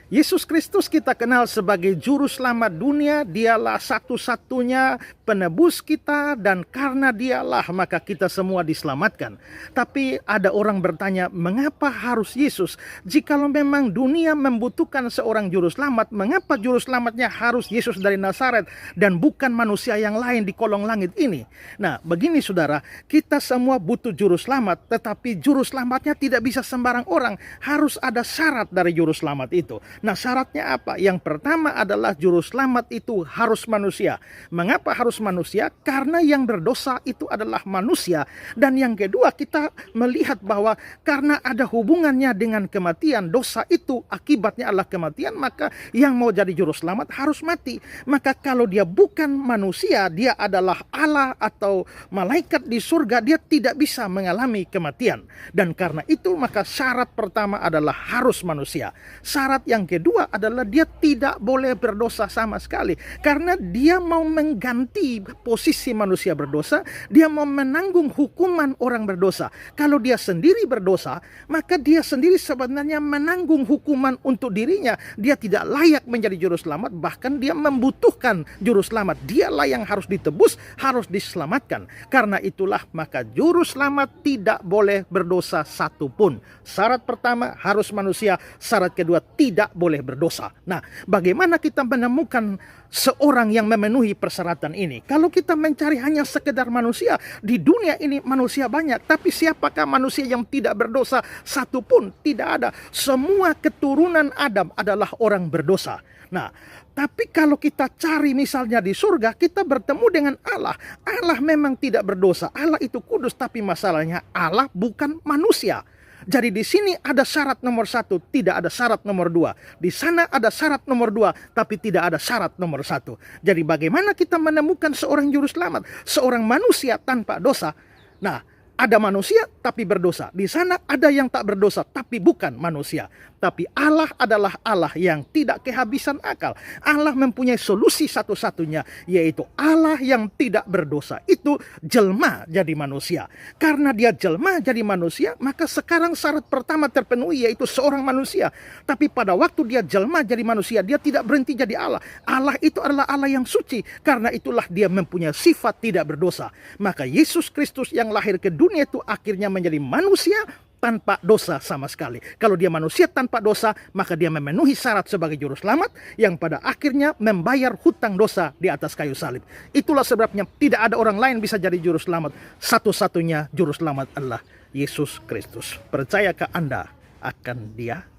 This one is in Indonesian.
Yesus Kristus kita kenal sebagai juru selamat dunia. Dialah satu-satunya penebus kita, dan karena dialah maka kita semua diselamatkan. Tapi ada orang bertanya, mengapa harus Yesus? Jikalau memang dunia membutuhkan seorang juru selamat, mengapa juru selamatnya harus Yesus dari Nazaret dan bukan manusia yang lain di kolong langit ini? Nah, begini saudara, kita semua butuh juru selamat, tetapi juru selamatnya tidak bisa sembarang orang. Harus ada syarat dari juru selamat itu. Nah, syaratnya apa? Yang pertama adalah juru selamat itu harus manusia. Mengapa harus manusia? Karena yang berdosa itu adalah manusia. Dan yang kedua, kita melihat bahwa karena ada hubungannya dengan kematian, dosa itu akibatnya adalah kematian, maka yang mau jadi juru selamat harus mati. Maka kalau dia bukan manusia, dia adalah Allah atau malaikat di surga, dia tidak bisa mengalami kematian. Dan karena itu maka syarat pertama adalah harus manusia. Syarat yang kedua adalah dia tidak boleh berdosa sama sekali. Karena dia mau mengganti posisi manusia berdosa, dia mau menanggung hukuman orang berdosa. Kalau dia sendiri berdosa, maka dia sendiri sebenarnya menanggung hukuman untuk dirinya. Dia tidak layak menjadi juru selamat, bahkan dia membutuhkan juru selamat. Dialah yang harus ditebus, harus diselamatkan. Karena itulah maka juru selamat tidak boleh berdosa satupun. Syarat pertama harus manusia, syarat kedua tidak boleh berdosa. Nah, bagaimana kita menemukan seorang yang memenuhi persyaratan ini? Kalau kita mencari hanya sekedar manusia, di dunia ini manusia banyak, tapi siapakah manusia yang tidak berdosa? Satupun tidak ada. Semua keturunan Adam adalah orang berdosa. Nah, tapi kalau kita cari misalnya di surga, kita bertemu dengan Allah. Allah memang tidak berdosa. Allah itu kudus, tapi masalahnya Allah bukan manusia. Jadi di sini ada syarat nomor 1, tidak ada syarat nomor 2. Di sana ada syarat nomor 2, tapi tidak ada syarat nomor 1. Jadi bagaimana kita menemukan seorang juru selamat? Seorang manusia tanpa dosa. Nah, ada manusia tapi berdosa. Di sana ada yang tak berdosa tapi bukan manusia. Tapi Allah adalah Allah yang tidak kehabisan akal. Allah mempunyai solusi satu-satunya, yaitu Allah yang tidak berdosa itu jelma jadi manusia. Karena dia jelma jadi manusia, maka sekarang syarat pertama terpenuhi, yaitu seorang manusia. Tapi pada waktu dia jelma jadi manusia, dia tidak berhenti jadi Allah. Allah itu adalah Allah yang suci. Karena itulah dia mempunyai sifat tidak berdosa. Maka Yesus Kristus yang lahir ke dunia itu akhirnya menjadi manusia tanpa dosa sama sekali. Kalau dia manusia tanpa dosa, maka dia memenuhi syarat sebagai juru selamat yang pada akhirnya membayar hutang dosa di atas kayu salib. Itulah sebabnya tidak ada orang lain bisa jadi juru selamat. Satu-satunya juru selamat adalah Yesus Kristus. Percayakah Anda akan Dia?